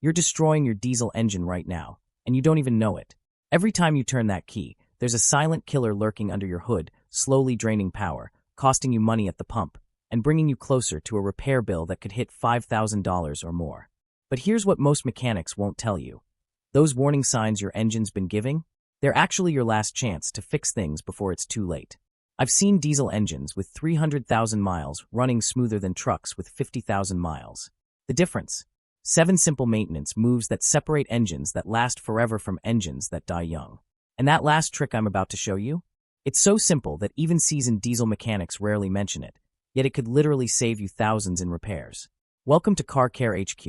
You're destroying your diesel engine right now, and you don't even know it. Every time you turn that key, there's a silent killer lurking under your hood, slowly draining power, costing you money at the pump, and bringing you closer to a repair bill that could hit $5,000 or more. But here's what most mechanics won't tell you. Those warning signs your engine's been giving? They're actually your last chance to fix things before it's too late. I've seen diesel engines with 300,000 miles running smoother than trucks with 50,000 miles. The difference? 7 simple maintenance moves that separate engines that last forever from engines that die young. And that last trick I'm about to show you? It's so simple that even seasoned diesel mechanics rarely mention it, yet it could literally save you thousands in repairs. Welcome to Car Care HQ,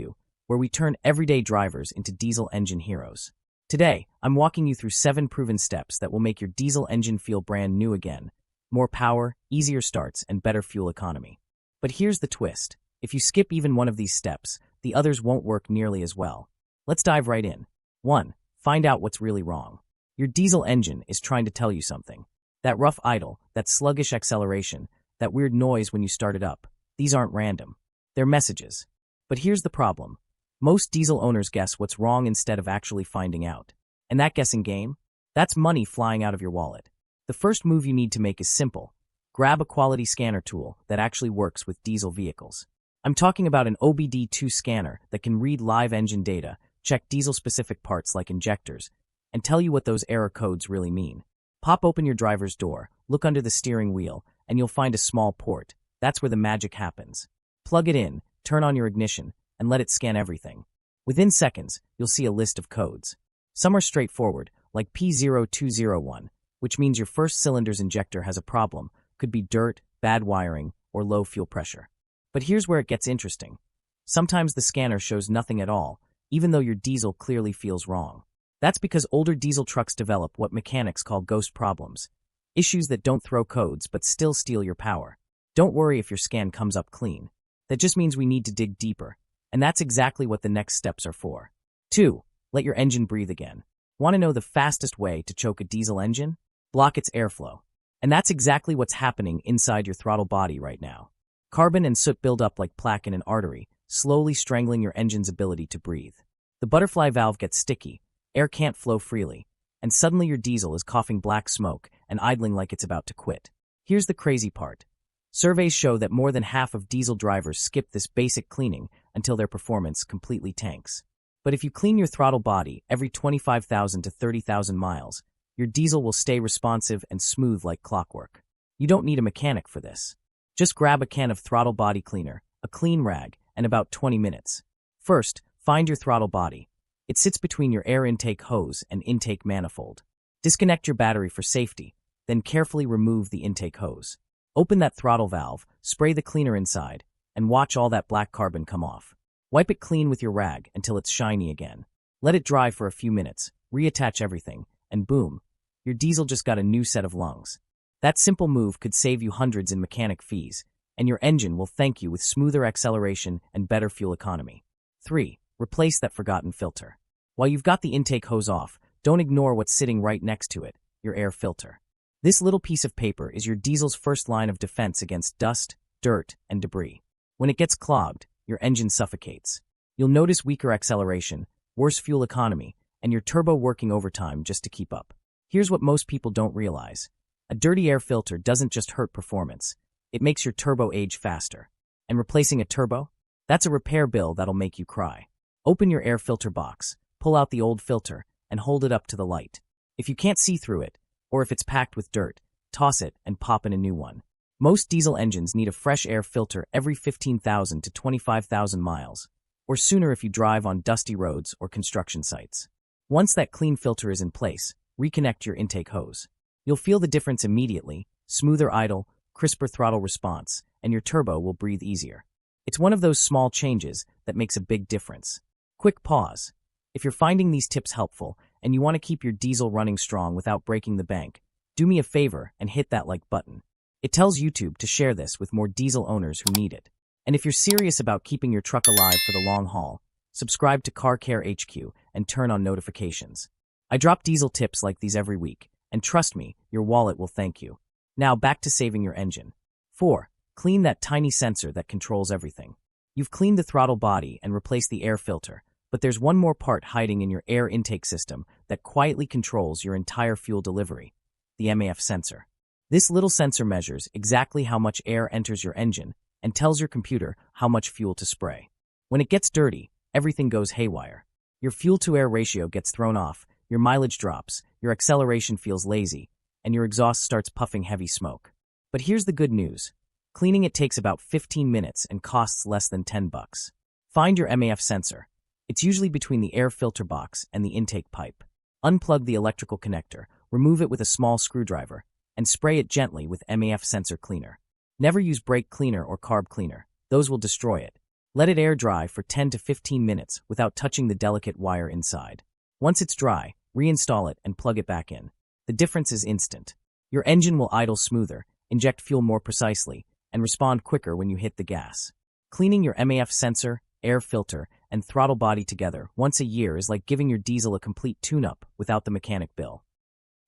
where we turn everyday drivers into diesel engine heroes. Today, I'm walking you through 7 proven steps that will make your diesel engine feel brand new again. More power, easier starts, and better fuel economy. But here's the twist. If you skip even one of these steps, the others won't work nearly as well. Let's dive right in. 1. Find out what's really wrong. Your diesel engine is trying to tell you something. That rough idle, that sluggish acceleration, that weird noise when you start it up. These aren't random. They're messages. But here's the problem. Most diesel owners guess what's wrong instead of actually finding out. And that guessing game? That's money flying out of your wallet. The first move you need to make is simple. Grab a quality scanner tool that actually works with diesel vehicles. I'm talking about an OBD2 scanner that can read live engine data, check diesel-specific parts like injectors, and tell you what those error codes really mean. Pop open your driver's door, look under the steering wheel, and you'll find a small port. That's where the magic happens. Plug it in, turn on your ignition, and let it scan everything. Within seconds, you'll see a list of codes. Some are straightforward, like P0201, which means your first cylinder's injector has a problem, could be dirt, bad wiring, or low fuel pressure. But here's where it gets interesting. Sometimes the scanner shows nothing at all, even though your diesel clearly feels wrong. That's because older diesel trucks develop what mechanics call ghost problems, issues that don't throw codes but still steal your power. Don't worry if your scan comes up clean. That just means we need to dig deeper, and that's exactly what the next steps are for. 2. Let your engine breathe again. Want to know the fastest way to choke a diesel engine? Block its airflow. And that's exactly what's happening inside your throttle body right now. Carbon and soot build up like plaque in an artery, slowly strangling your engine's ability to breathe. The butterfly valve gets sticky, air can't flow freely, and suddenly your diesel is coughing black smoke and idling like it's about to quit. Here's the crazy part. Surveys show that more than half of diesel drivers skip this basic cleaning until their performance completely tanks. But if you clean your throttle body every 25,000 to 30,000 miles, your diesel will stay responsive and smooth like clockwork. You don't need a mechanic for this. Just grab a can of throttle body cleaner, a clean rag, and about 20 minutes. First, find your throttle body. It sits between your air intake hose and intake manifold. Disconnect your battery for safety, then carefully remove the intake hose. Open that throttle valve, spray the cleaner inside, and watch all that black carbon come off. Wipe it clean with your rag until it's shiny again. Let it dry for a few minutes, reattach everything, and boom, your diesel just got a new set of lungs. That simple move could save you hundreds in mechanic fees, and your engine will thank you with smoother acceleration and better fuel economy. 3. Replace that forgotten filter. While you've got the intake hose off, don't ignore what's sitting right next to it, your air filter. This little piece of paper is your diesel's first line of defense against dust, dirt, and debris. When it gets clogged, your engine suffocates. You'll notice weaker acceleration, worse fuel economy, and your turbo working overtime just to keep up. Here's what most people don't realize. A dirty air filter doesn't just hurt performance, it makes your turbo age faster. And replacing a turbo? That's a repair bill that'll make you cry. Open your air filter box, pull out the old filter, and hold it up to the light. If you can't see through it, or if it's packed with dirt, toss it and pop in a new one. Most diesel engines need a fresh air filter every 15,000 to 25,000 miles, or sooner if you drive on dusty roads or construction sites. Once that clean filter is in place, reconnect your intake hose. You'll feel the difference immediately, smoother idle, crisper throttle response, and your turbo will breathe easier. It's one of those small changes that makes a big difference. Quick pause. If you're finding these tips helpful and you want to keep your diesel running strong without breaking the bank, do me a favor and hit that like button. It tells YouTube to share this with more diesel owners who need it. And if you're serious about keeping your truck alive for the long haul, subscribe to Car Care HQ and turn on notifications. I drop diesel tips like these every week, and trust me, your wallet will thank you. Now back to saving your engine. 4. Clean that tiny sensor that controls everything. You've cleaned the throttle body and replaced the air filter, But there's one more part hiding in your air intake system that quietly controls your entire fuel delivery: the MAF sensor. This little sensor measures exactly how much air enters your engine and tells your computer how much fuel to spray. When it gets dirty, everything goes haywire. Your fuel-to-air ratio gets thrown off, your mileage drops, your acceleration feels lazy, and your exhaust starts puffing heavy smoke. But here's the good news. Cleaning it takes about 15 minutes and costs less than $10. Find your MAF sensor. It's usually between the air filter box and the intake pipe. Unplug the electrical connector, remove it with a small screwdriver, and spray it gently with MAF sensor cleaner. Never use brake cleaner or carb cleaner. Those will destroy it. Let it air dry for 10 to 15 minutes without touching the delicate wire inside. Once it's dry, reinstall it and plug it back in. The difference is instant. Your engine will idle smoother, inject fuel more precisely, and respond quicker when you hit the gas. Cleaning your MAF sensor, air filter, and throttle body together once a year is like giving your diesel a complete tune-up without the mechanic bill.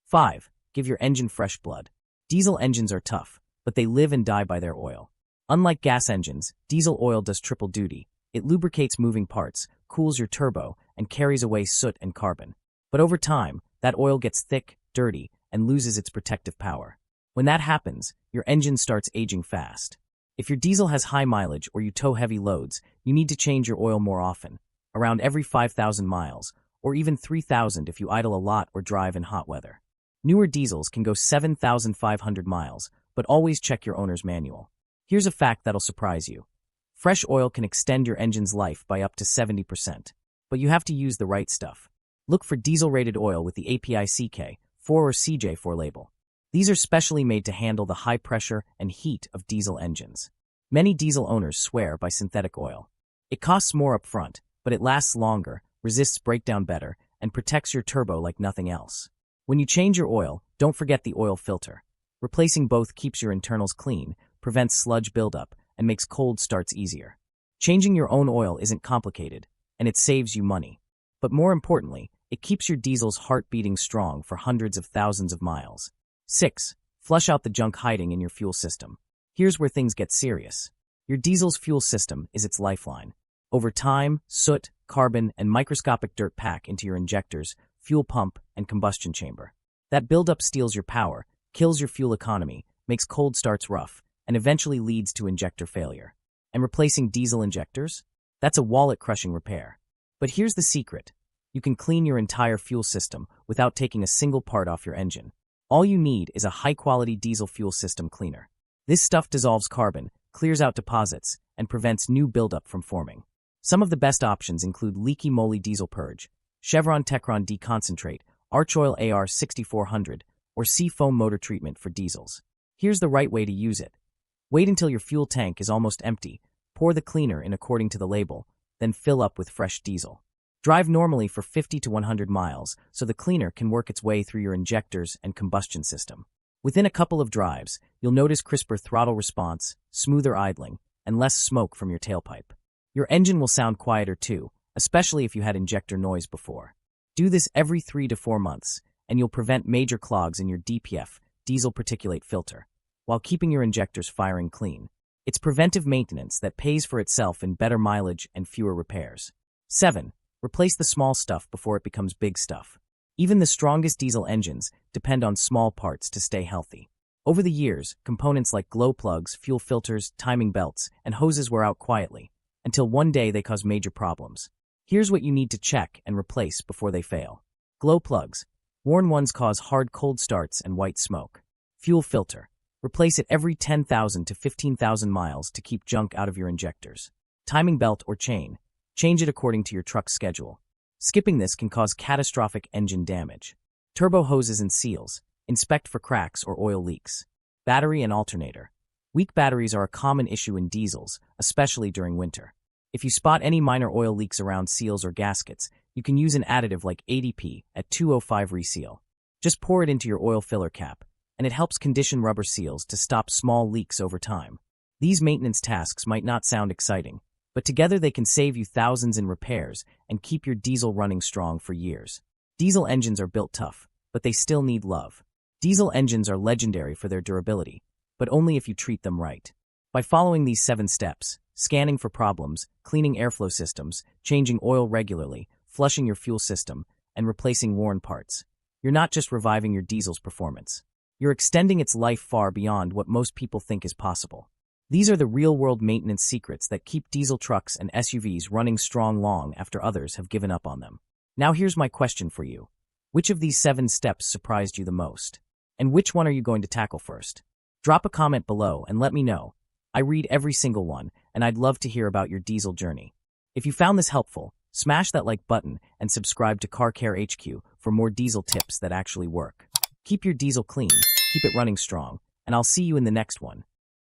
5. Give your engine fresh blood. Diesel engines are tough, but they live and die by their oil. Unlike gas engines, diesel oil does triple duty. It lubricates moving parts, cools your turbo, and carries away soot and carbon. But over time, that oil gets thick, dirty, and loses its protective power. When that happens, your engine starts aging fast. If your diesel has high mileage or you tow heavy loads, you need to change your oil more often, around every 5,000 miles, or even 3,000 if you idle a lot or drive in hot weather. Newer diesels can go 7,500 miles, but always check your owner's manual. Here's a fact that'll surprise you. Fresh oil can extend your engine's life by up to 70%, but you have to use the right stuff. Look for diesel-rated oil with the API CK4 or CJ4 label. These are specially made to handle the high pressure and heat of diesel engines. Many diesel owners swear by synthetic oil. It costs more up front, but it lasts longer, resists breakdown better, and protects your turbo like nothing else. When you change your oil, don't forget the oil filter. Replacing both keeps your internals clean, prevents sludge buildup, and makes cold starts easier. Changing your own oil isn't complicated, and it saves you money. But more importantly, it keeps your diesel's heart beating strong for hundreds of thousands of miles. 6. Flush out the junk hiding in your fuel system. Here's where things get serious. Your diesel's fuel system is its lifeline. Over time, soot, carbon, and microscopic dirt pack into your injectors, fuel pump, and combustion chamber. That buildup steals your power, kills your fuel economy, makes cold starts rough, and eventually leads to injector failure. And replacing diesel injectors? That's a wallet-crushing repair. But here's the secret. You can clean your entire fuel system without taking a single part off your engine. All you need is a high-quality diesel fuel system cleaner. This stuff dissolves carbon, clears out deposits, and prevents new buildup from forming. Some of the best options include Leaky Moly Diesel Purge, Chevron Techron Deconcentrate, Archoil AR 6400, or Seafoam Motor Treatment for diesels. Here's the right way to use it. Wait until your fuel tank is almost empty, pour the cleaner in according to the label, then fill up with fresh diesel. Drive normally for 50 to 100 miles so the cleaner can work its way through your injectors and combustion system. Within a couple of drives, you'll notice crisper throttle response, smoother idling, and less smoke from your tailpipe. Your engine will sound quieter too, especially if you had injector noise before. Do this every 3 to 4 months, and you'll prevent major clogs in your DPF, diesel particulate filter, while keeping your injectors firing clean. It's preventive maintenance that pays for itself in better mileage and fewer repairs. 7. Replace the small stuff before it becomes big stuff. Even the strongest diesel engines depend on small parts to stay healthy. Over the years, components like glow plugs, fuel filters, timing belts, and hoses wear out quietly, until one day they cause major problems. Here's what you need to check and replace before they fail. Glow plugs. Worn ones cause hard cold starts and white smoke. Fuel filter. Replace it every 10,000 to 15,000 miles to keep junk out of your injectors. Timing belt or chain. Change it according to your truck's schedule. Skipping this can cause catastrophic engine damage. Turbo hoses and seals. Inspect for cracks or oil leaks. Battery and alternator. Weak batteries are a common issue in diesels, especially during winter. If you spot any minor oil leaks around seals or gaskets, you can use an additive like ADP at 205 Reseal. Just pour it into your oil filler cap, and it helps condition rubber seals to stop small leaks over time. These maintenance tasks might not sound exciting, but together they can save you thousands in repairs and keep your diesel running strong for years. Diesel engines are built tough, but they still need love. Diesel engines are legendary for their durability, but only if you treat them right. By following these 7 steps, scanning for problems, cleaning airflow systems, changing oil regularly, flushing your fuel system, and replacing worn parts. You're not just reviving your diesel's performance. You're extending its life far beyond what most people think is possible. These are the real-world maintenance secrets that keep diesel trucks and SUVs running strong long after others have given up on them. Now here's my question for you. Which of these 7 steps surprised you the most? And which one are you going to tackle first? Drop a comment below and let me know. I read every single one, and I'd love to hear about your diesel journey. If you found this helpful, smash that like button and subscribe to Car Care HQ for more diesel tips that actually work. Keep your diesel clean, keep it running strong, and I'll see you in the next one.